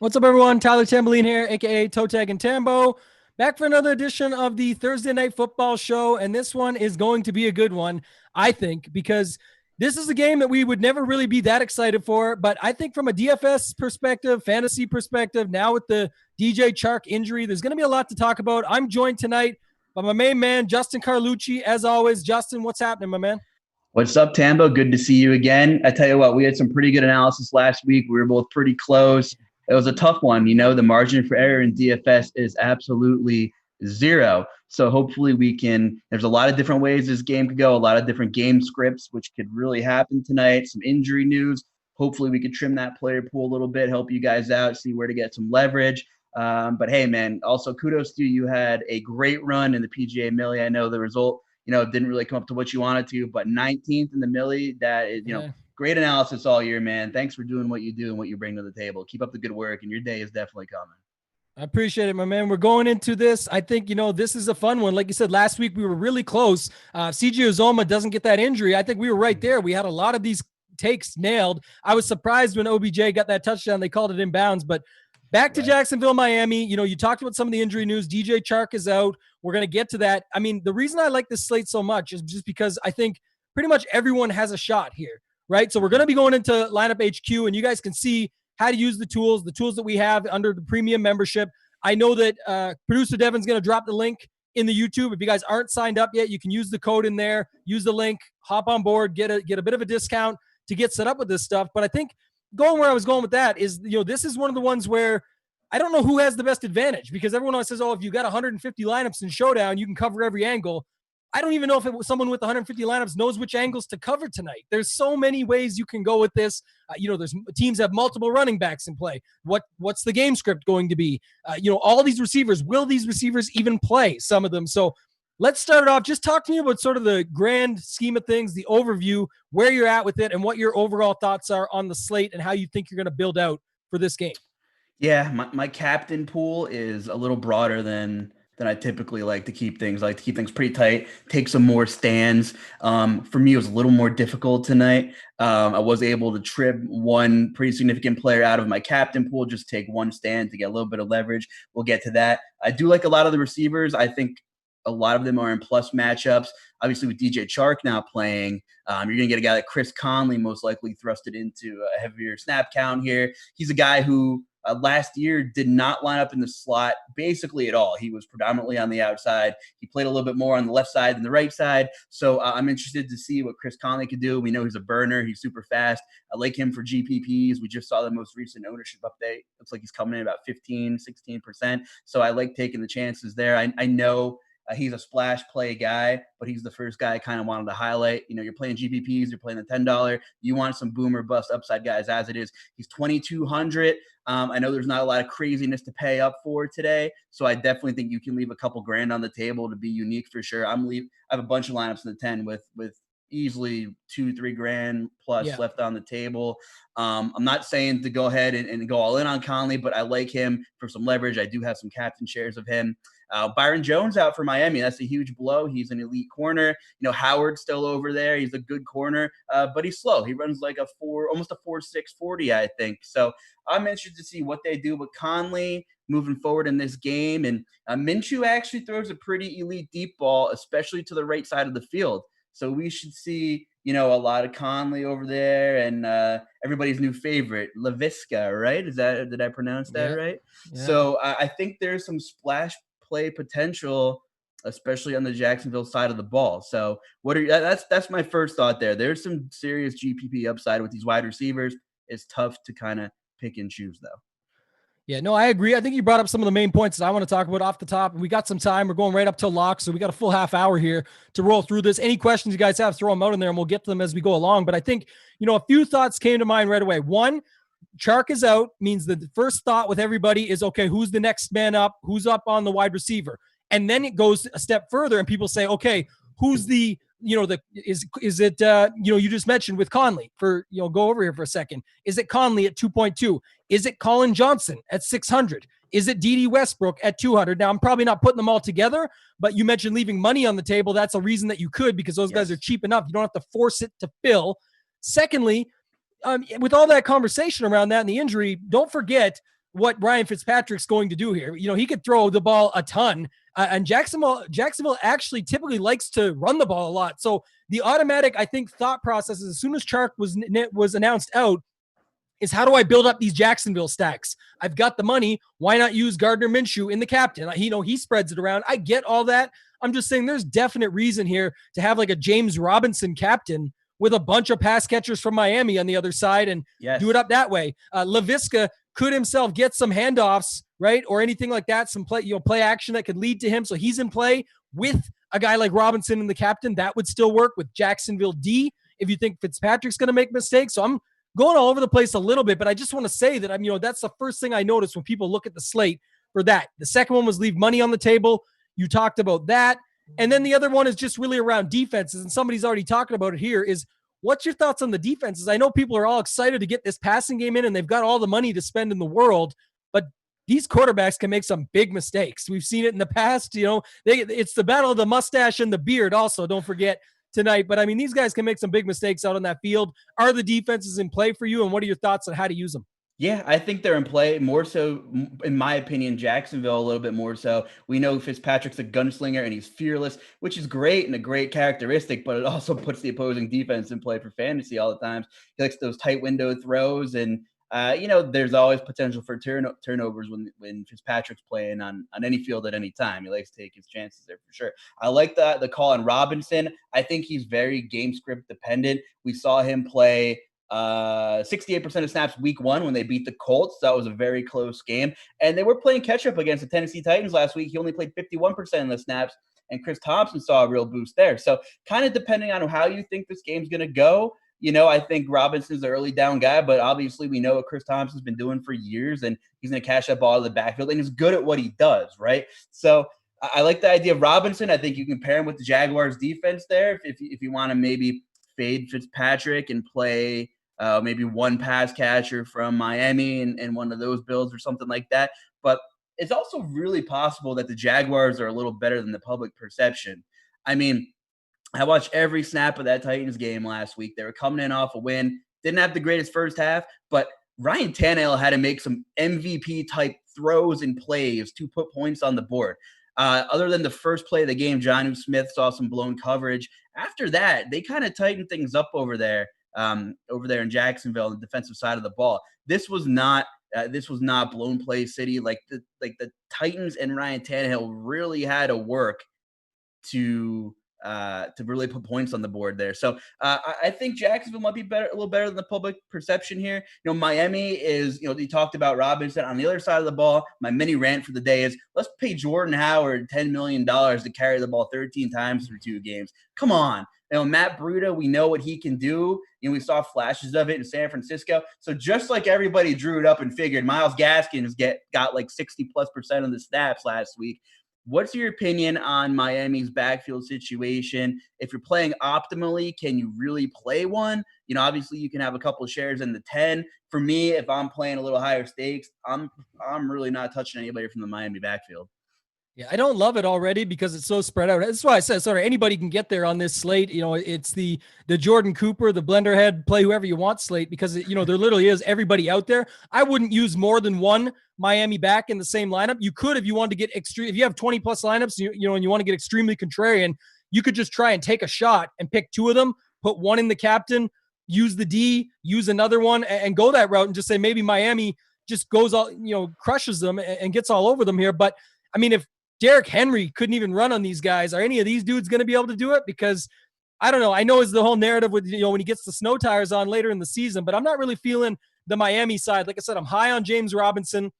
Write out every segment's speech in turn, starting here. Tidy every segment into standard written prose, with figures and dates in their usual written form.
What's up, everyone? Tyler Tamboline here, aka Toe Tag and Tambo, back for another edition of the Thursday Night Football Show. And this one is going to be a good one, I think, because this is a game that we would never really be that excited for. But I think from a DFS perspective, fantasy perspective, now with the DJ Chark injury, there's going to be a lot to talk about. I'm joined tonight by my main man, Justin Carlucci. As always, Justin, what's happening, my man? What's up, Tambo? Good to see you again. I tell you what, we had some pretty good analysis last week. We were both pretty close. It was a tough one. You know, the margin for error in DFS is absolutely zero. So hopefully there's a lot of different ways this game could go, a lot of different game scripts, which could really happen tonight, some injury news. Hopefully we could trim that player pool a little bit, help you guys out, see where to get some leverage. But hey, man, also kudos to you. You had a great run in the PGA Millie. I know the result, didn't really come up to what you wanted to, but 19th in the Millie, that is, great analysis all year, man. Thanks for doing what you do and what you bring to the table. Keep up the good work, and your day is definitely coming. I appreciate it, my man. We're going into this. I think, this is a fun one. Like you said, last week we were really close. CJ Uzoma doesn't get that injury. I think we were right there. We had a lot of these takes nailed. I was surprised when OBJ got that touchdown. They called it inbounds, but back to Jacksonville, Miami. You talked about some of the injury news. DJ Chark is out. We're going to get to that. I mean, the reason I like this slate so much is just because I think pretty much everyone has a shot here, right? So we're going to be going into Lineup HQ, and you guys can see how to use the tools that we have under the premium membership. I know that producer Devin's going to drop the link in the YouTube. If you guys aren't signed up yet, you can use the code in there, use the link, hop on board, get a bit of a discount to get set up with this stuff. But I think going where I was going with that is, this is one of the ones where I don't know who has the best advantage, because everyone always says, oh, if you got 150 lineups in Showdown, you can cover every angle. I don't even know if someone with 150 lineups knows which angles to cover tonight. There's so many ways you can go with this. There's teams have multiple running backs in play. What's the game script going to be? All these receivers, will these receivers even play, some of them? So let's start it off. Just talk to me about sort of the grand scheme of things, the overview, where you're at with it, and what your overall thoughts are on the slate and how you think you're going to build out for this game. Yeah, my captain pool is a little broader than I typically like to keep things. I like to keep things pretty tight, take some more stands. For me, it was a little more difficult tonight. I was able to trim one pretty significant player out of my captain pool, just take one stand to get a little bit of leverage. We'll get to that. I do like a lot of the receivers. I think a lot of them are in plus matchups. Obviously, with DJ Chark now playing, you're going to get a guy like Chris Conley most likely thrusted into a heavier snap count here. He's a guy who last year did not line up in the slot basically at all. He was predominantly on the outside. He played a little bit more on the left side than the right side. So I'm interested to see what Chris Conley could do. We know he's a burner. He's super fast. I like him for GPPs. We just saw the most recent ownership update. Looks like he's coming in about 15, 16%. So I like taking the chances there. I know he's a splash play guy, but he's the first guy I kind of wanted to highlight. You're playing GPPs, you're playing the $10. You want some boomer bust upside guys as it is. He's 2,200. I know there's not a lot of craziness to pay up for today, so I definitely think you can leave a couple grand on the table to be unique for sure. I have a bunch of lineups in the 10 with easily 2-3 grand plus left on the table. I'm not saying to go ahead and go all in on Conley, but I like him for some leverage. I do have some captain shares of him. Byron Jones out for Miami. That's a huge blow. He's an elite corner. Howard's still over there. He's a good corner, but he's slow. He runs like almost a 4.6 40, I think. So I'm interested to see what they do with Conley moving forward in this game. And Minshew actually throws a pretty elite deep ball, especially to the right side of the field. So we should see, a lot of Conley over there, and everybody's new favorite, Laviska, right? Did I pronounce that right? Yeah. So I think there's some splash play potential, especially on the Jacksonville side of the ball. So that's my first thought there. There's some serious GPP upside with these wide receivers. It's tough to kind of pick and choose, though. Yeah, no, I agree. I think you brought up some of the main points that I want to talk about off the top. We got some time. We're going right up till lock, so we got a full half hour here to roll through this. Any questions you guys have, throw them out in there, and we'll get to them as we go along. But I think, a few thoughts came to mind right away. One, Chark is out, means the first thought with everybody is, okay, who's the next man up? Who's up on the wide receiver? And then it goes a step further, and people say, okay, who's the you just mentioned with Conley for, go over here for a second. Is it Conley at 2.2? Is it Colin Johnson at 600? Is it D.D. Westbrook at 200? Now, I'm probably not putting them all together, but you mentioned leaving money on the table. That's a reason that you could, because those guys are cheap enough. You don't have to force it to fill. Secondly, with all that conversation around that and the injury, don't forget what Ryan Fitzpatrick's going to do here. He could throw the ball a ton, and Jacksonville actually typically likes to run the ball a lot. So the automatic, I think, thought process is as soon as Chark was announced out is how do I build up these Jacksonville stacks? I've got the money. Why not use Gardner Minshew in the captain? He spreads it around. I get all that. I'm just saying there's definite reason here to have like a James Robinson captain with a bunch of pass catchers from Miami on the other side and do it up that way. LaVisca could himself get some handoffs, right? Or anything like that, some play action that could lead to him. So he's in play with a guy like Robinson in the captain. That would still work with Jacksonville D if you think Fitzpatrick's going to make mistakes. So I'm going all over the place a little bit, but I just want to say that that's the first thing I noticed when people look at the slate for that. The second one was leave money on the table. You talked about that. And then the other one is just really around defenses. And somebody's already talking about it here is what's your thoughts on the defenses? I know people are all excited to get this passing game in and they've got all the money to spend in the world, but these quarterbacks can make some big mistakes. We've seen it in the past. It's the battle of the mustache and the beard also, don't forget tonight. But these guys can make some big mistakes out on that field. Are the defenses in play for you? And what are your thoughts on how to use them? Yeah, I think they're in play more so, in my opinion, Jacksonville a little bit more so. We know Fitzpatrick's a gunslinger and he's fearless, which is great and a great characteristic, but it also puts the opposing defense in play for fantasy all the time. He likes those tight window throws and, there's always potential for turnovers when Fitzpatrick's playing on any field at any time. He likes to take his chances there for sure. I like the call on Robinson. I think he's very game script dependent. We saw him play 68% of snaps week 1 when they beat the Colts. That was a very close game. And they were playing catch up against the Tennessee Titans last week. He only played 51% of the snaps, and Chris Thompson saw a real boost there. So kind of depending on how you think this game's going to go, I think Robinson's the early down guy, but obviously we know what Chris Thompson's been doing for years, and he's going to cash that ball out of the backfield, and he's good at what he does, right? So I like the idea of Robinson. I think you can pair him with the Jaguars defense there if you want to maybe fade Fitzpatrick and play maybe one pass catcher from Miami and one of those builds or something like that. But it's also really possible that the Jaguars are a little better than the public perception. I watched every snap of that Titans game last week. They were coming in off a win. Didn't have the greatest first half, but Ryan Tannehill had to make some MVP-type throws and plays to put points on the board. Other than the first play of the game, Jonnu Smith saw some blown coverage. After that, they kind of tightened things up over there in Jacksonville, on the defensive side of the ball. This was not blown play city. Like the Titans and Ryan Tannehill really had to work to really put points on the board there. So I think Jacksonville might be a little better than the public perception here. Miami is, you talked about Robinson on the other side of the ball. My mini rant for the day is let's pay Jordan Howard $10 million to carry the ball 13 times through 2 games. Come on. Matt Breida, we know what he can do. We saw flashes of it in San Francisco. So just like everybody drew it up and figured Myles Gaskins got like 60+% of the snaps last week. What's your opinion on Miami's backfield situation? If you're playing optimally, can you really play one? Obviously you can have a couple of shares in the 10. For me, if I'm playing a little higher stakes, I'm really not touching anybody from the Miami backfield. Yeah, I don't love it already because it's so spread out. That's why I said, sorry, anybody can get there on this slate. It's the Jordan Cooper, the blender head, play whoever you want slate because, there literally is everybody out there. I wouldn't use more than one Miami back in the same lineup. You could, if you want to get extreme, if you have 20+ lineups, and you want to get extremely contrarian, you could just try and take a shot and pick 2 of them, put one in the captain, use the D, use another one, and go that route and just say maybe Miami just goes all, crushes them and gets all over them here. But if Derrick Henry couldn't even run on these guys, are any of these dudes going to be able to do it? Because I don't know. I know it's the whole narrative with, when he gets the snow tires on later in the season, but I'm not really feeling the Miami side. Like I said, I'm high on James Robinson.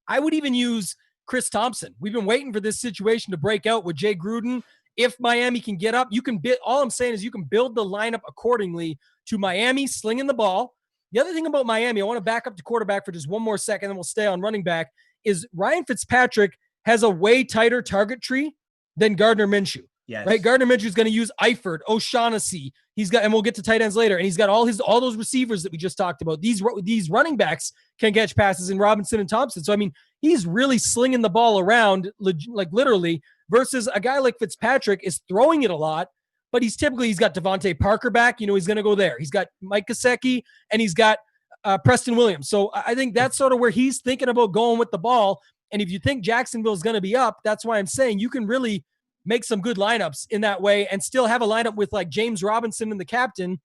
I would even use Chris Thompson. We've been waiting for this situation to break out with Jay Gruden. If Miami can get up, you can all I'm saying is you can build the lineup accordingly to Miami slinging the ball. The other thing about Miami, I want to back up to quarterback for just one more second, and we'll stay on running back, is Ryan Fitzpatrick has a way tighter target tree than Gardner Minshew. Yes. Right? Gardner Minshew is going to use Eifert, O'Shaughnessy. He's got, and we'll get to tight ends later. And he's got all those receivers that we just talked about. These running backs can catch passes in Robinson and Thompson. So, he's really slinging the ball around, like literally, versus a guy like Fitzpatrick is throwing it a lot, but he's got Devontae Parker back. He's going to go there. He's got Mike Gesicki, and he's got Preston Williams. So I think that's sort of where he's thinking about going with the ball. And if you think Jacksonville is going to be up, that's why I'm saying you can really make some good lineups in that way and still have a lineup with like James Robinson in the captain,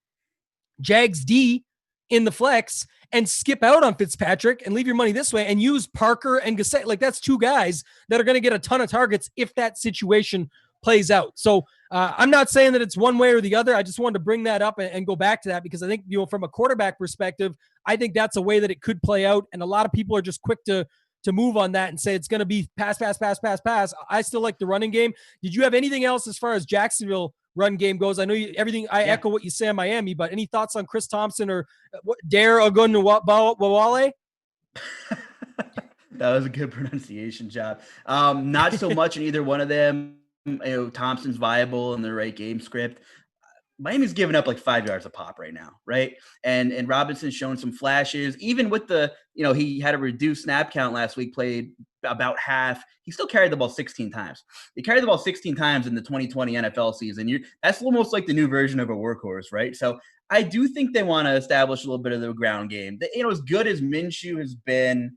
Jags D in the flex, and skip out on Fitzpatrick and leave your money this way and use Parker and Gasset. Like that's two guys that are going to get a ton of targets if that situation plays out. So I'm not saying that it's one way or the other. I just wanted to bring that up and go back to that because I think, from a quarterback perspective, I think that's a way that it could play out. And a lot of people are just quick to move on that and say it's going to be pass. I still like the running game. Did you have anything else as far as Jacksonville run game goes? I know I echo what you say on Miami, but any thoughts on Chris Thompson or Dare Ogunwale? That was a good pronunciation job. Not so much in either one of them. Thompson's viable in the right game script. Miami's giving up like 5 yards a pop right now, right? And Robinson's shown some flashes. Even with the, he had a reduced snap count last week, played about half. He still carried the ball 16 times. He carried the ball 16 times in the 2020 NFL season. That's almost like the new version of a workhorse, right? So I do think they want to establish a little bit of the ground game. As good as Minshew has been,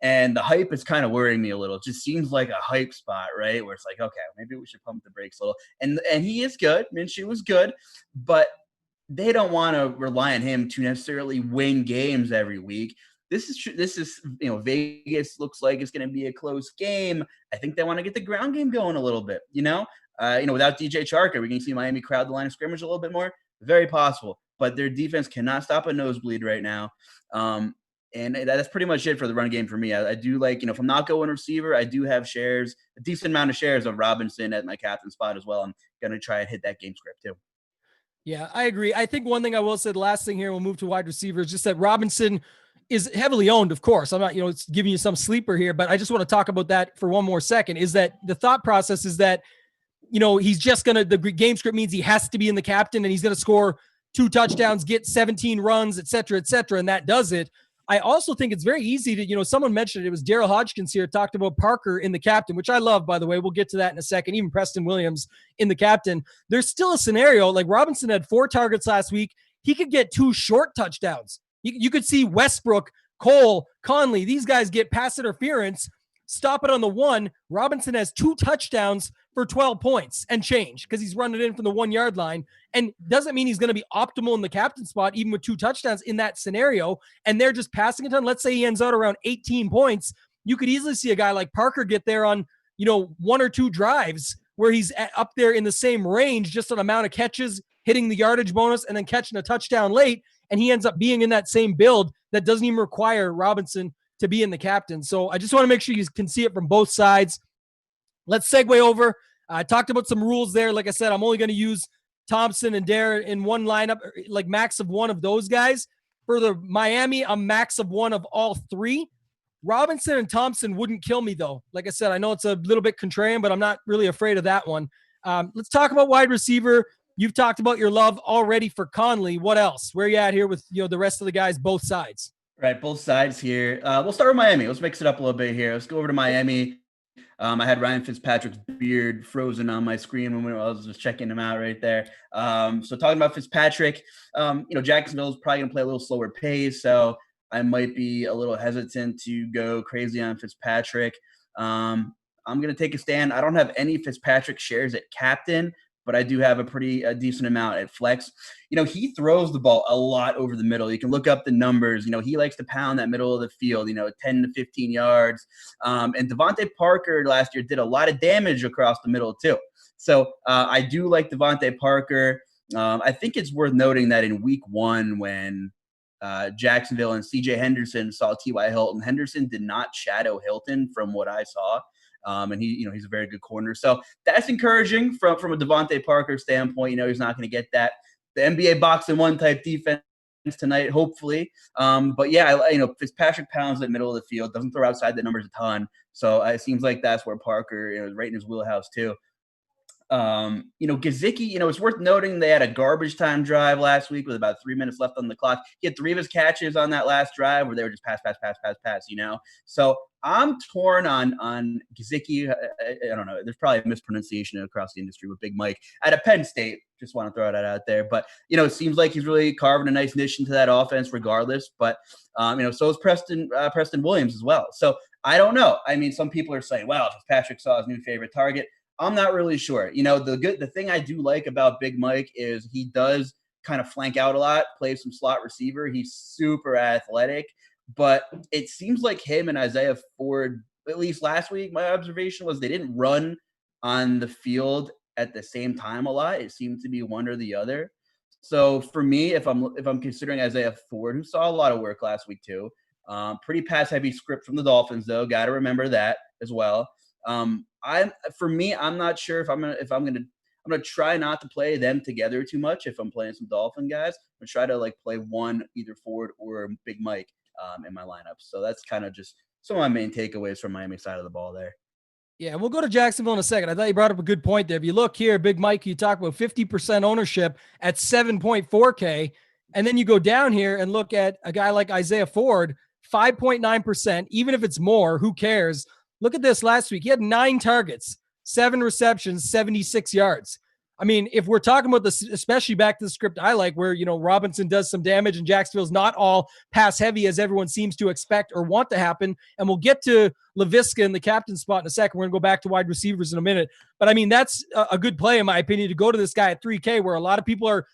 and the hype is kind of worrying me a little. It just seems like a hype spot, right? Where it's like, okay, maybe we should pump the brakes a little. And he is good. Minshew was good, but they don't want to rely on him to necessarily win games every week. This is Vegas looks like it's going to be a close game. I think they want to get the ground game going a little bit. Without DJ Chark, are we going to see Miami crowd the line of scrimmage a little bit more? Very possible, but their defense cannot stop a nosebleed right now. And that's pretty much it for the run game for me. I do like, if I'm not going receiver, I do have a decent amount of shares of Robinson at my captain spot as well. I'm going to try and hit that game script too. Yeah, I agree. I think one thing I will say, the last thing here, we'll move to wide receivers, just that Robinson is heavily owned, of course. I'm not, giving you some sleeper here, but I just want to talk about that for one more second, is that the thought process is that, he's just going to, the game script means he has to be in the captain and he's going to score 2 touchdowns, get 17 runs, et cetera, and that does it. I also think it's very easy to, someone mentioned it was Daryl Hodgkins here, talked about Parker in the captain, which I love, by the way. We'll get to that in a second. Even Preston Williams in the captain. There's still a scenario like Robinson had 4 targets last week. He could get 2 short touchdowns. You could see Westbrook, Cole, Conley, these guys get pass interference, stop it on the 1. Robinson has 2 touchdowns for 12 points and change because he's running in from the 1 yard line, and doesn't mean he's going to be optimal in the captain spot, even with 2 touchdowns in that scenario. And they're just passing a ton. Let's say he ends out around 18 points. You could easily see a guy like Parker get there on, 1 or 2 drives where he's up there in the same range, just on amount of catches, hitting the yardage bonus, and then catching a touchdown late. And he ends up being in that same build that doesn't even require Robinson to be in the captain. So I just want to make sure you can see it from both sides. Let's segue over. I talked about some rules there. Like I said, I'm only going to use Thompson and Dare in one lineup, like max of 1 of those guys. For the Miami, a max of 1 of all 3. Robinson and Thompson wouldn't kill me, though. Like I said, I know it's a little bit contrarian, but I'm not really afraid of that one. Let's talk about wide receiver. You've talked about your love already for Conley. What else? Where are you at here with the rest of the guys, both sides? Right, both sides here. We'll start with Miami. Let's mix it up a little bit here. Let's go over to Miami. I had Ryan Fitzpatrick's beard frozen on my screen when I was just checking him out right there. So talking about Fitzpatrick, Jacksonville is probably going to play a little slower pace, so I might be a little hesitant to go crazy on Fitzpatrick. I'm going to take a stand. I don't have any Fitzpatrick shares at captain, but I do have a decent amount at flex. He throws the ball a lot over the middle. You can look up the numbers. He likes to pound that middle of the field, 10 to 15 yards. And Devontae Parker last year did a lot of damage across the middle too. So I do like Devontae Parker. I think it's worth noting that in week 1 when Jacksonville and CJ Henderson saw T.Y. Hilton, Henderson did not shadow Hilton from what I saw. And he's a very good corner. So that's encouraging from a Devontae Parker standpoint. He's not going to get the NBA box and 1 type defense tonight, hopefully. But yeah, Fitzpatrick pounds the middle of the field, doesn't throw outside the numbers a ton. So it seems like that's where Parker is right in his wheelhouse too. Gesicki, it's worth noting they had a garbage time drive last week with about 3 minutes left on the clock. He had 3 of his catches on that last drive where they were just pass. So I'm torn on Gesicki. I don't know. There's probably a mispronunciation across the industry with Big Mike at a Penn State. Just want to throw that out there. But, it seems like he's really carving a nice niche into that offense regardless. But, so is Preston Williams as well. So I don't know. I mean, some people are saying, well, if Patrick saw his new favorite target, I'm not really sure. The thing I do like about Big Mike is he does kind of flank out a lot, plays some slot receiver. He's super athletic. But it seems like him and Isaiah Ford, at least last week, my observation was they didn't run on the field at the same time a lot. It seemed to be one or the other. So for me, if I'm considering Isaiah Ford, who saw a lot of work last week too, pretty pass heavy script from the Dolphins though. Got to remember that as well. I'm not sure if I'm gonna try not to play them together too much. If I'm playing some Dolphin guys, I'm gonna try to play one either Ford or Big Mike in my lineup. So that's kind of just some of my main takeaways from Miami side of the ball there. Yeah, we'll go to Jacksonville in a second. I thought you brought up a good point there. If you look here, Big Mike, you talk about 50% ownership at 7.4K. And then you go down here and look at a guy like Isaiah Ford, 5.9%. Even if it's more, who cares? Look at this last week. He had 9 targets, 7 receptions, 76 yards. I mean, if we're talking about this, especially back to the script I like, where, Robinson does some damage and Jacksonville's not all pass heavy as everyone seems to expect or want to happen. And we'll get to LaVisca in the captain spot in a second. We're going to go back to wide receivers in a minute. But I mean, that's a good play, in my opinion, to go to this guy at 3K, where a lot of people are,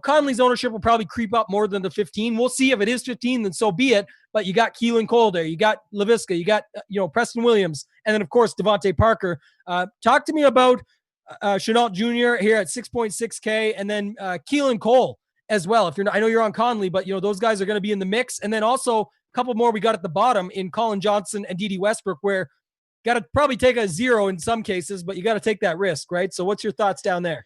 Conley's ownership will probably creep up more than the 15. We'll see. If it is 15, then so be it. But you got Keelan Cole there. You got LaVisca. You got, Preston Williams. And then, of course, Devontae Parker. Talk to me about Chenault Jr. here at 6.6K, and then Keelan Cole as well. I know you're on Conley, but those guys are going to be in the mix. And then also a couple more we got at the bottom in Colin Johnson and D.D. Westbrook, where got to probably take a 0 in some cases, but you got to take that risk, right? So what's your thoughts down there?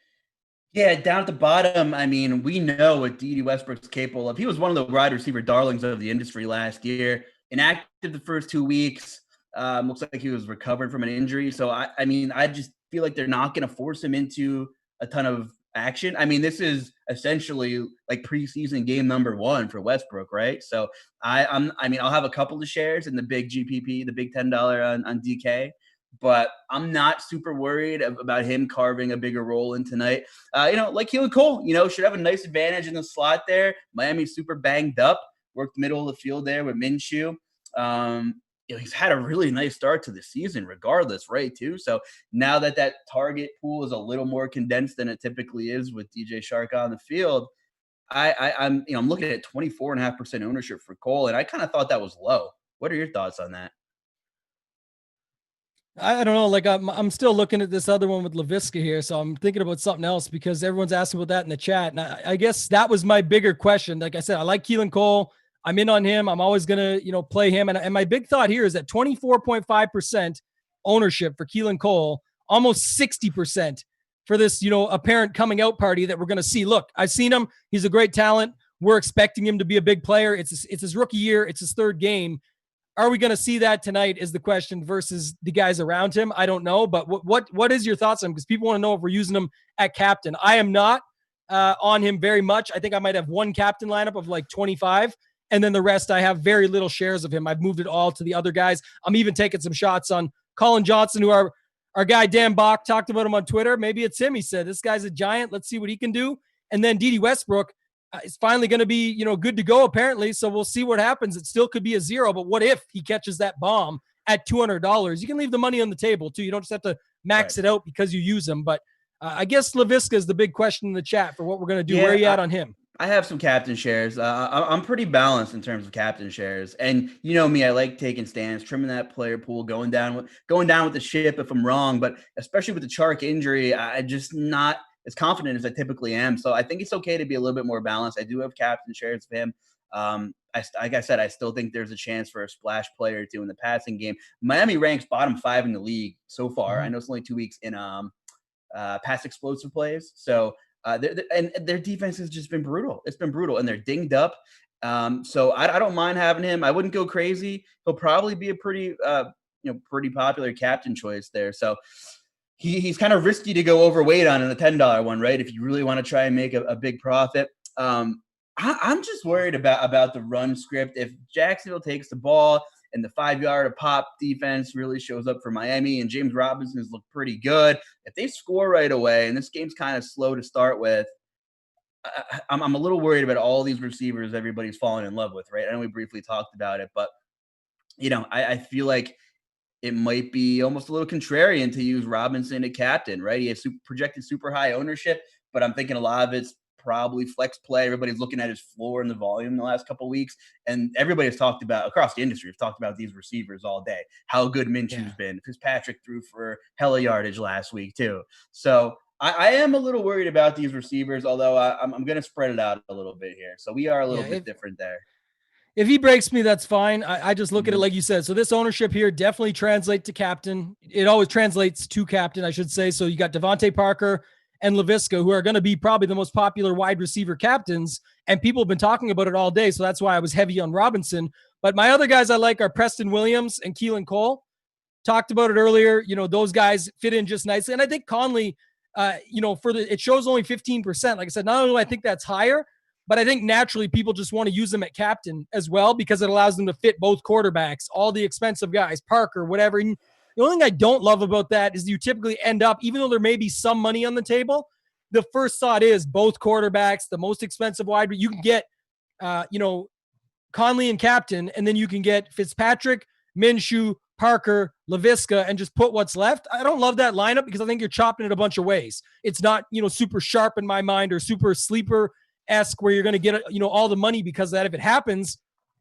Yeah, down at the bottom, I mean, we know what D.D. Westbrook's capable of. He was one of the wide receiver darlings of the industry last year. Inactive the first 2 weeks. Looks like he was recovering from an injury. So, I just feel like they're not going to force him into a ton of action. I mean, this is essentially like preseason game number 1 for Westbrook, right? So, I'll have a couple of shares in the big GPP, the big $10 on DK. But I'm not super worried about him carving a bigger role in tonight. Like Keelan Cole, should have a nice advantage in the slot there. Miami's super banged up. Worked middle of the field there with Minshew. He's had a really nice start to the season regardless, right, too? So now that target pool is a little more condensed than it typically is with DJ Shark on the field, I'm looking at 24.5% ownership for Cole, and I kind of thought that was low. What are your thoughts on that? I don't know. Like I'm still looking at this other one with LaVisca here, so I'm thinking about something else because everyone's asking about that in the chat, and I guess that was my bigger question. Like I said, I like Keelan Cole. I'm in on him. I'm always gonna play him, and my big thought here is that 24.5% ownership for Keelan Cole, almost 60% for this apparent coming out party that we're gonna see. Look, I've seen him. He's a great talent. We're expecting him to be a big player. It's his rookie year. It's his 3rd game. Are we going to see that tonight is the question versus the guys around him? I don't know, but what is your thoughts on him? Because people want to know if we're using him at captain. I am not on him very much. I think I might have one captain lineup of like 25, and then the rest I have very little shares of him. I've moved it all to the other guys. I'm even taking some shots on Colin Johnson, who our guy Dan Bach talked about him on Twitter. Maybe it's him. He said, this guy's a giant. Let's see what he can do. And then D.D. Westbrook, is finally going to be, good to go apparently. So we'll see what happens. It still could be a 0, but what if he catches that bomb at $200? You can leave the money on the table too. You don't just have to max it out because you use them. But I guess LaVisca is the big question in the chat for what we're going to do. Where are you at on him? I have some captain shares. I'm pretty balanced in terms of captain shares. And me, I like taking stands, trimming that player pool, going down with the ship if I'm wrong. But especially with the Chark injury, I just not as confident as I typically am. So I think it's okay to be a little bit more balanced. I do have captain shares of him. Like I said, I still think there's a chance for a splash player or 2 in the passing game. Miami ranks bottom 5 in the league so far. I know it's only 2 weeks in pass explosive plays. So their defense has just been brutal. It's been brutal, and they're dinged up. So I don't mind having him. I wouldn't go crazy. He'll probably be a pretty popular captain choice there. So he's kind of risky to go overweight on in the $10 one, right? If you really want to try and make a big profit. I'm just worried about the run script. If Jacksonville takes the ball and the 5-yard a pop defense really shows up for Miami, and James Robinson has looked pretty good. If they score right away, and this game's kind of slow to start with, I'm a little worried about all these receivers everybody's falling in love with, right? I know we briefly talked about it, but I feel like it might be almost a little contrarian to use Robinson at captain, right? He has projected super high ownership, but I'm thinking a lot of it's probably flex play. Everybody's looking at his floor and the volume in the last couple of weeks, and everybody's talked about across the industry. Have talked about these receivers all day. How good Minshew's been. Fitzpatrick threw for hella yardage last week too. So I am a little worried about these receivers, although I'm going to spread it out a little bit here. So we are a little bit different there. If he breaks me, that's fine. I just look at it like you said. So this ownership here definitely translates to captain. It always translates to captain, I should say. So you got Devontae Parker and Laviska, who are going to be probably the most popular wide receiver captains, and people have been talking about it all day. So that's why I was heavy on Robinson. But my other guys I like are Preston Williams and Keelan Cole. Talked about it earlier. Those guys fit in just nicely. And I think Conley, it shows only 15%. Like I said, not only do I think that's higher, but I think naturally people just want to use them at captain as well because it allows them to fit both quarterbacks, all the expensive guys, Parker, whatever. And the only thing I don't love about that is you typically end up, even though there may be some money on the table, the first thought is both quarterbacks, the most expensive wide. You can get, Conley and captain, and then you can get Fitzpatrick, Minshew, Parker, Laviska, and just put what's left. I don't love that lineup because I think you're chopping it a bunch of ways. It's not, super sharp in my mind or super sleeper-esque where you're going to get, all the money because of that. If it happens,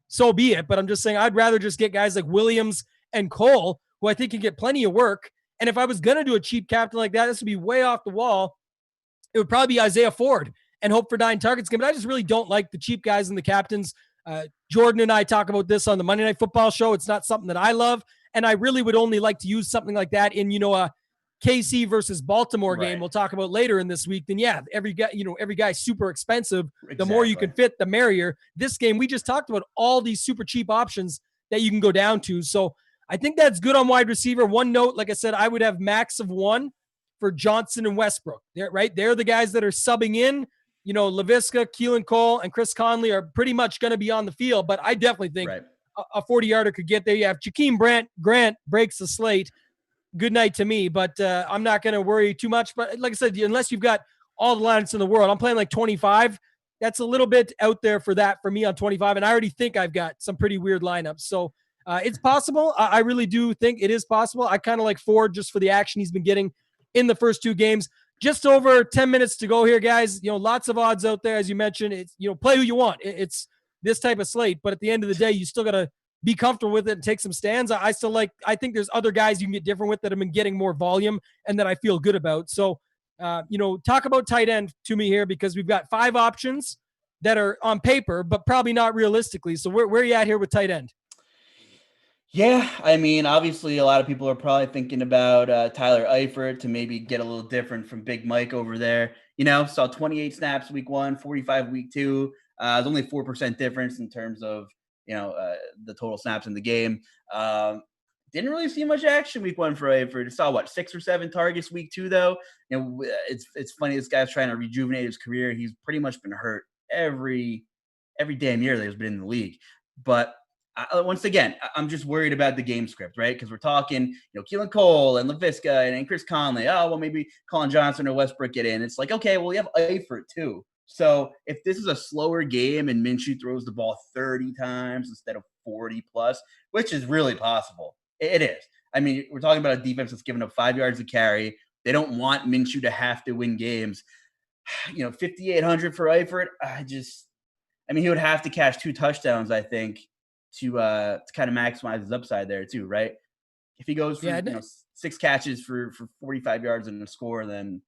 so be it. But I'm just saying I'd rather just get guys like Williams and Cole, who I think can get plenty of work. And if I was going to do a cheap captain like that, this would be way off the wall. It would probably be Isaiah Ford and hope for 9 targets game. But I just really don't like the cheap guys and the captains. Jordan and I talk about this on the Monday Night Football show. It's not something that I love. And I really would only like to use something like that in, a KC versus Baltimore game we'll talk about later in this week. Then every guy's super expensive. Exactly. The more you can fit, the merrier. This game, we just talked about all these super cheap options that you can go down to. So I think that's good on wide receiver. One note, like I said, I would have max of 1 for Johnson and Westbrook. They're the guys that are subbing in. Laviska, Keelan Cole, and Chris Conley are pretty much going to be on the field, but I definitely think a 40-yarder could get there. You have Jakeem Grant breaks the slate. Good night to me, but I'm not going to worry too much. But like I said, unless you've got all the lineups in the world, I'm playing like 25. That's a little bit out there for me on 25, and I already think I've got some pretty weird lineups. So it's possible. I really do think it is possible. I kind of like Ford just for the action he's been getting in the first 2 games. Just over 10 minutes to go here, guys. Lots of odds out there, as you mentioned. It's play who you want. It's this type of slate, but at the end of the day, you still got to be comfortable with it and take some stands. I think there's other guys you can get different with that have been getting more volume and that I feel good about. So, talk about tight end to me here because we've got 5 options that are on paper, but probably not realistically. So where are you at here with tight end? Yeah, I mean, obviously a lot of people are probably thinking about Tyler Eifert to maybe get a little different from Big Mike over there. Saw 28 snaps week 1, 45 week 2. There's only 4% difference in terms of, the total snaps in the game. Didn't really see much action week 1 for Eifert. Saw 6 or 7 targets week 2 though. It's funny. This guy's trying to rejuvenate his career. He's pretty much been hurt every damn year that he's been in the league. But once again, I'm just worried about the game script, right? Because we're talking, Keelan Cole and Laviska and Chris Conley. Oh, well, maybe Colin Johnson or Westbrook get in. It's like, okay, well, you have Eifert too. So if this is a slower game and Minshew throws the ball 30 times instead of 40 plus, which is really possible, it is. I mean, we're talking about a defense that's giving up 5 yards a carry. They don't want Minshew to have to win games. 5,800 for Eifert. He would have to catch 2 touchdowns, I think, to kind of maximize his upside there too, right? If he goes for 6 catches for 45 yards and a score, then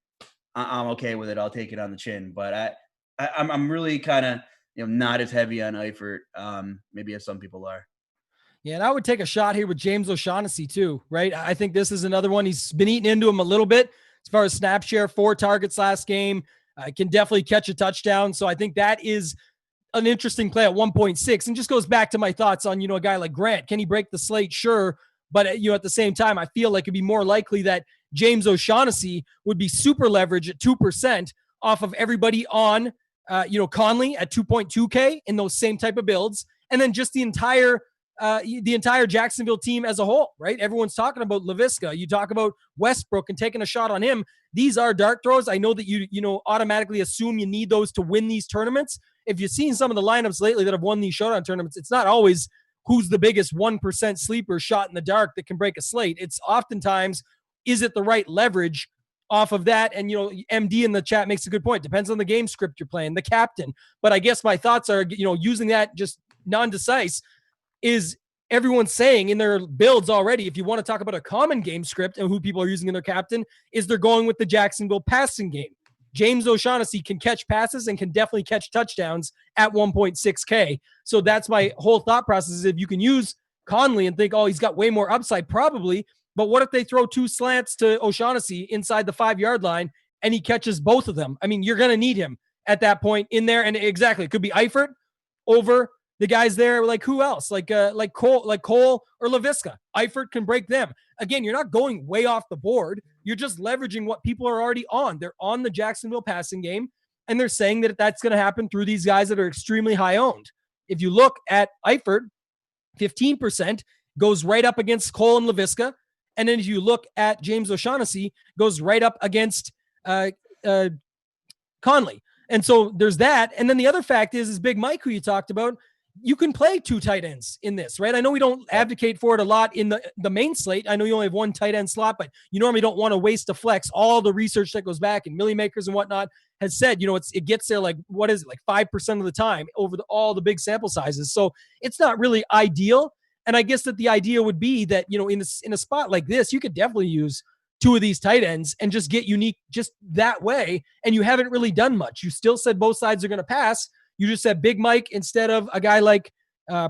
I'm okay with it. I'll take it on the chin. But I'm really kind of not as heavy on Eifert, maybe as some people are. Yeah, and I would take a shot here with James O'Shaughnessy too, right? I think this is another one. He's been eating into him a little bit as far as snap share. 4 targets last game. Can definitely catch a touchdown. So I think that is an interesting play at 1.6, and just goes back to my thoughts on, a guy like Grant. Can he break the slate? Sure. But at the same time, I feel like it'd be more likely that James O'Shaughnessy would be super leveraged at 2% off of everybody on, Conley at 2.2K in those same type of builds. And then just the entire the entire Jacksonville team as a whole, right? Everyone's talking about Laviska. You talk about Westbrook and taking a shot on him. These are dart throws. I know that you automatically assume you need those to win these tournaments. If you've seen some of the lineups lately that have won these Showdown tournaments, it's not always who's the biggest 1% sleeper shot in the dark that can break a slate. It's oftentimes, is it the right leverage off of that? And, MD in the chat makes a good point. Depends on the game script you're playing, the captain. But I guess my thoughts are, using that just non-decisive is everyone's saying in their builds already, if you want to talk about a common game script and who people are using in their captain, is they're going with the Jacksonville passing game. James O'Shaughnessy can catch passes and can definitely catch touchdowns at 1.6K. So that's my whole thought process is if you can use Conley and think, oh, he's got way more upside, probably. But what if they throw 2 slants to O'Shaughnessy inside the 5-yard line and he catches both of them? I mean, you're going to need him at that point in there. And exactly, it could be Eifert over the guys there. Like who else? Like Cole or Laviska. Eifert can break them. Again, you're not going way off the board. You're just leveraging what people are already on. They're on the Jacksonville passing game, and they're saying that that's going to happen through these guys that are extremely high owned. If you look at Eifert, 15% goes right up against Cole and Laviska. And then if you look at James O'Shaughnessy, goes right up against Conley. And so there's that. And then the other fact is Big Mike, who you talked about, you can play 2 tight ends in this, right? I know we don't advocate for it a lot in the main slate. I know you only have 1 tight end slot, but you normally don't want to waste a flex. All the research that goes back and Millie Makers and whatnot has said, it gets there like, what is it? Like 5% of the time over all the big sample sizes. So it's not really ideal. And I guess that the idea would be that, in a spot like this, you could definitely use 2 of these tight ends and just get unique just that way. And you haven't really done much. You still said both sides are going to pass. You just said Big Mike instead of a guy like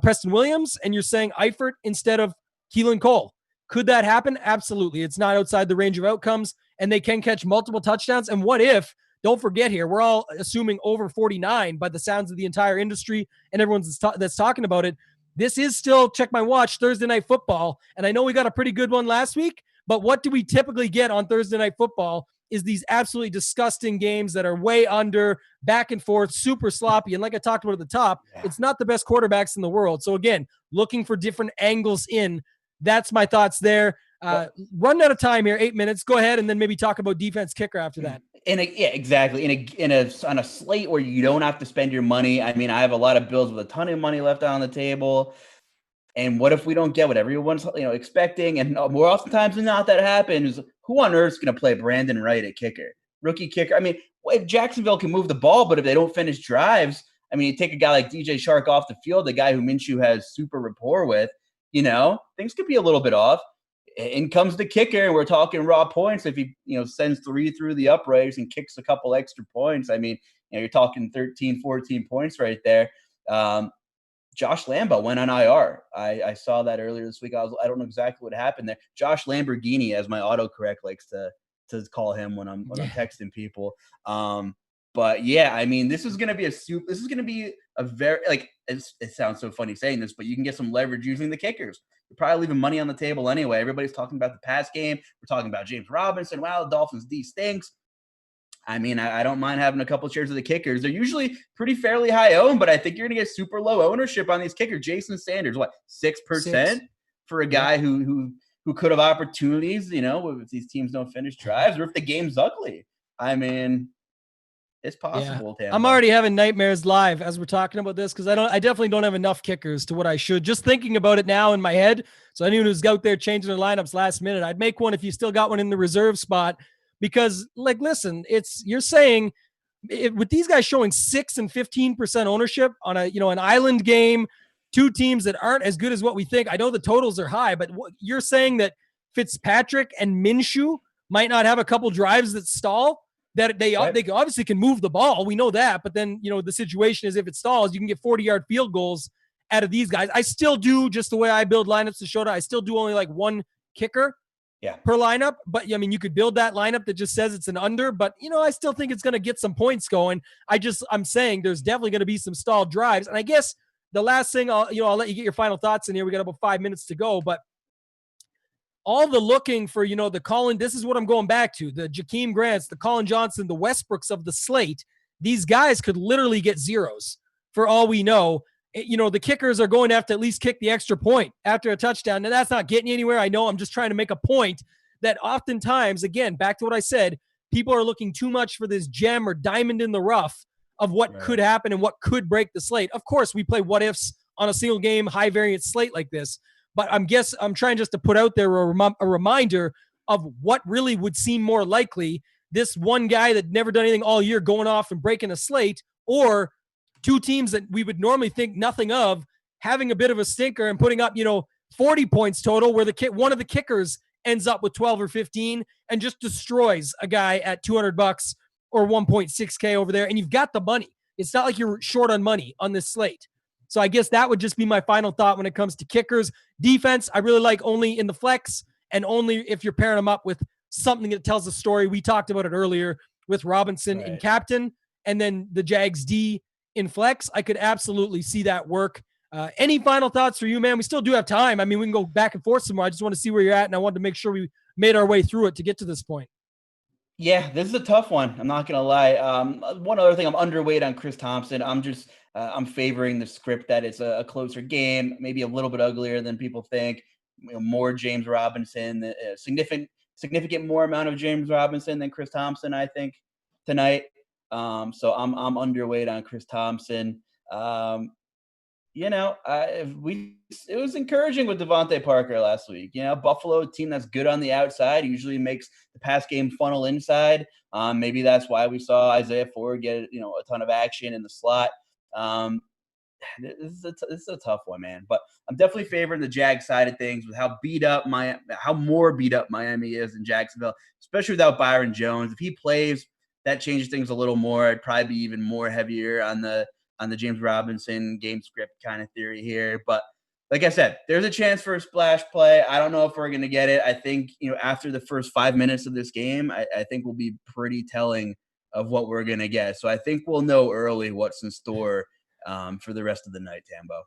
Preston Williams, and you're saying Eifert instead of Keelan Cole. Could that happen? Absolutely. It's not outside the range of outcomes, and they can catch multiple touchdowns. And what if, don't forget here, we're all assuming over 49 by the sounds of the entire industry and everyone that's talking about it. This is still, check my watch, Thursday Night Football. And I know we got a pretty good one last week, but what do we typically get on Thursday Night Football is these absolutely disgusting games that are way under, back and forth, super sloppy. And like I talked about at the top, It's not the best quarterbacks in the world. So again, looking for different angles in. That's my thoughts there. Run out of time here, 8 minutes. Go ahead and then maybe talk about defense kicker after that. Exactly. On a slate where you don't have to spend your money. I mean, I have a lot of bills with a ton of money left on the table. And what if we don't get what everyone's expecting? And more oftentimes than not, that happens. Who on earth is going to play Brandon Wright at kicker? Rookie kicker. I mean, if Jacksonville can move the ball, but if they don't finish drives, I mean, you take a guy like DJ Shark off the field, the guy who Minshew has super rapport with, things could be a little bit off. In comes the kicker, and we're talking raw points. If he, sends 3 through the uprights and kicks a couple extra points, I mean, you're talking 13, 14 points right there. Josh Lambo went on IR. I saw that earlier this week. I don't know exactly what happened there. Josh Lamborghini, as my autocorrect likes to call him when I'm texting people. But yeah, I mean, this is going to be a very, it sounds so funny saying this, but you can get some leverage using the kickers. You're probably leaving money on the table anyway. Everybody's talking about the pass game. We're talking about James Robinson. Wow, the Dolphins D stinks. I mean, I don't mind having a couple shares of the kickers. They're usually pretty fairly high owned, but I think you're going to get super low ownership on these kickers. Jason Sanders, 6% for a guy who could have opportunities, if these teams don't finish drives or if the game's ugly. I mean, it's possible. Yeah. I'm already having nightmares live as we're talking about this because I definitely don't have enough kickers to what I should. Just thinking about it now in my head. So anyone who's out there changing their lineups last minute, I'd make one if you still got one in the reserve spot. Because, listen, you're saying with these guys showing 6 and 15% ownership on an island game, 2 teams that aren't as good as what we think. I know the totals are high, but you're saying that Fitzpatrick and Minshew might not have a couple drives that stall. That they obviously can move the ball. We know that, but then the situation is if it stalls, you can get 40-yard field goals out of these guys. I still do just the way I build lineups to Showdown. I still do only like 1 kicker. Per lineup, but I mean, you could build that lineup that just says it's an under, but I still think it's going to get some points going. I'm saying there's definitely going to be some stalled drives. And I guess the last thing I'll let you get your final thoughts in here. We got about 5 minutes to go, but all the looking for, the Colin, this is what I'm going back to, the Jakeem Grants, the Colin Johnson, the Westbrooks of the slate. These guys could literally get zeros for all we know. the kickers are going to have to at least kick the extra point after a touchdown. Now, that's not getting you anywhere. I know. I'm just trying to make a point that oftentimes, again, back to what I said, people are looking too much for this gem or diamond in the rough of what could happen and what could break the slate. Of course, we play what ifs on a single game, high variance slate like this. But I'm trying just to put out there a reminder of what really would seem more likely. This one guy that never done anything all year going off and breaking a slate, or two teams that we would normally think nothing of having a bit of a stinker and putting up, 40 points total, where one of the kickers ends up with 12 or 15 and just destroys a guy at $200 or 1.6K over there. And you've got the money. It's not like you're short on money on this slate. So I guess that would just be my final thought when it comes to kickers. Defense, I really like only in the flex and only if you're pairing them up with something that tells a story. We talked about it earlier with Robinson in captain, and then the Jags D in flex. I could absolutely see that work. Any final thoughts for you, man? We still do have time. I mean, we can go back and forth some more. I just want to see where you're at, and I wanted to make sure we made our way through it to get to this point. Yeah, this is a tough one. I'm not going to lie. One other thing, I'm underweight on Chris Thompson. I'm favoring the script that it's a closer game, maybe a little bit uglier than people think. More James Robinson, significant more amount of James Robinson than Chris Thompson, I think, tonight. So I'm underweight on Chris Thompson. It was encouraging with Devontae Parker last week. Buffalo, a team that's good on the outside, usually makes the pass game funnel inside. Maybe that's why we saw Isaiah Ford get a ton of action in the slot. This is a tough one, man. But I'm definitely favoring the Jag side of things with how more beat up Miami is in Jacksonville, especially without Byron Jones. If he plays, that changes things a little more. I'd probably be even more heavier on the James Robinson game script kind of theory here. But like I said, there's a chance for a splash play. I don't know if we're going to get it. I think, after the first 5 minutes of this game, I think we'll be pretty telling of what we're going to get. So I think we'll know early what's in store for the rest of the night, Tambo.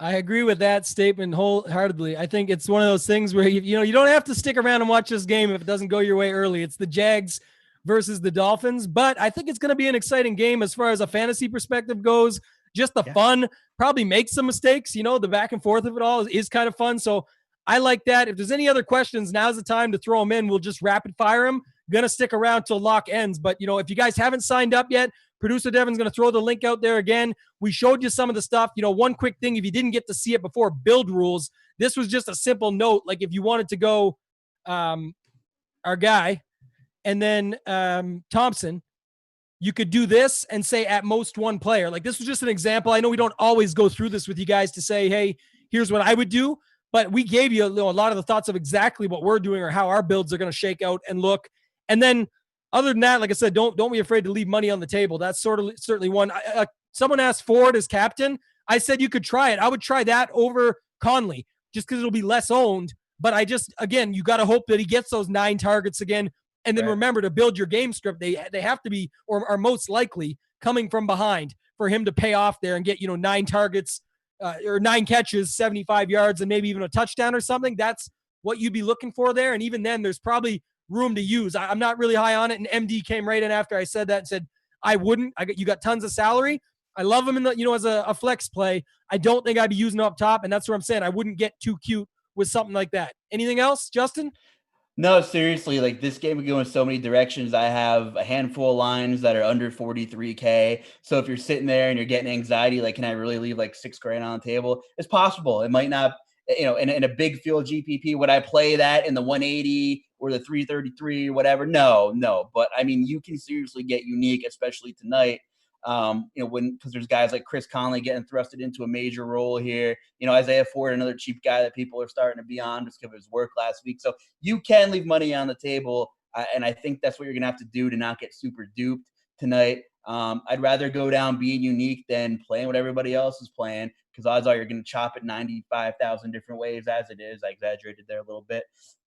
I agree with that statement wholeheartedly. I think it's one of those things where, you don't have to stick around and watch this game if it doesn't go your way early. It's the Jags versus the Dolphins, but I think it's going to be an exciting game as far as a fantasy perspective goes. Just the fun, probably make some mistakes. The back and forth of it all is kind of fun. So I like that. If there's any other questions, now's the time to throw them in. We'll just rapid fire them. Going to stick around till lock ends. But, if you guys haven't signed up yet, producer Devin's going to throw the link out there again. We showed you some of the stuff. One quick thing, if you didn't get to see it before, build rules. This was just a simple note. Like if you wanted to go our guy, and then Thompson, you could do this and say at most one player. Like this was just an example. I know we don't always go through this with you guys to say, hey, here's what I would do. But we gave you a lot of the thoughts of exactly what we're doing or how our builds are going to shake out and look. And then other than that, like I said, don't be afraid to leave money on the table. That's certainly one. Someone asked Ford as captain. I said you could try it. I would try that over Conley just because it'll be less owned. But again, you got to hope that he gets those 9 targets again. And then remember to build your game script. They have to be, or are most likely, coming from behind for him to pay off there and get 9 targets or 9 catches, 75 yards, and maybe even a touchdown or something. That's what you'd be looking for there. And even then, there's probably room to use. I'm not really high on it. And MD came right in after I said that and said, I wouldn't. You got tons of salary. I love him in the as a flex play. I don't think I'd be using him up top, and that's what I'm saying. I wouldn't get too cute with something like that. Anything else, Justin? No, seriously, like this game would go in so many directions. I have a handful of lines that are under 43K. So if you're sitting there and you're getting anxiety, like, can I really leave like $6,000 on the table? It's possible. It might not, in a big field GPP, would I play that in the 180 or the 333 or whatever? No. But I mean, you can seriously get unique, especially tonight. Because there's guys like Chris Conley getting thrusted into a major role here. Isaiah Ford, another cheap guy that people are starting to be on just because of his work last week. So you can leave money on the table, and I think that's what you're going to have to do to not get super duped tonight. I'd rather go down being unique than playing what everybody else is playing, because odds are you're going to chop it 95,000 different ways as it is. I exaggerated there a little bit.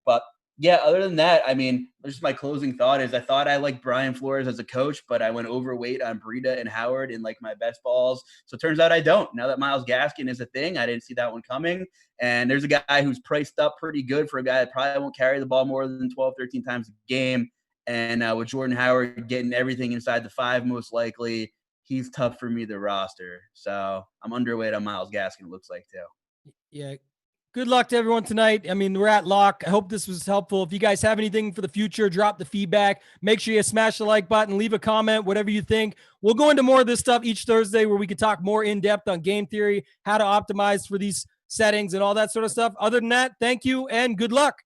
But yeah, other than that, I mean, just my closing thought is I thought I liked Brian Flores as a coach, but I went overweight on Breida and Howard in like my best balls. So it turns out I don't. Now that Myles Gaskin is a thing, I didn't see that one coming. And there's a guy who's priced up pretty good for a guy that probably won't carry the ball more than 12, 13 times a game. And with Jordan Howard getting everything inside the 5 most likely, he's tough for me to roster. So I'm underweight on Myles Gaskin, it looks like, too. Yeah. Good luck to everyone tonight. I mean, we're at lock. I hope this was helpful. If you guys have anything for the future, drop the feedback. Make sure you smash the like button, leave a comment, whatever you think. We'll go into more of this stuff each Thursday where we can talk more in depth on game theory, how to optimize for these settings and all that sort of stuff. Other than that, thank you and good luck.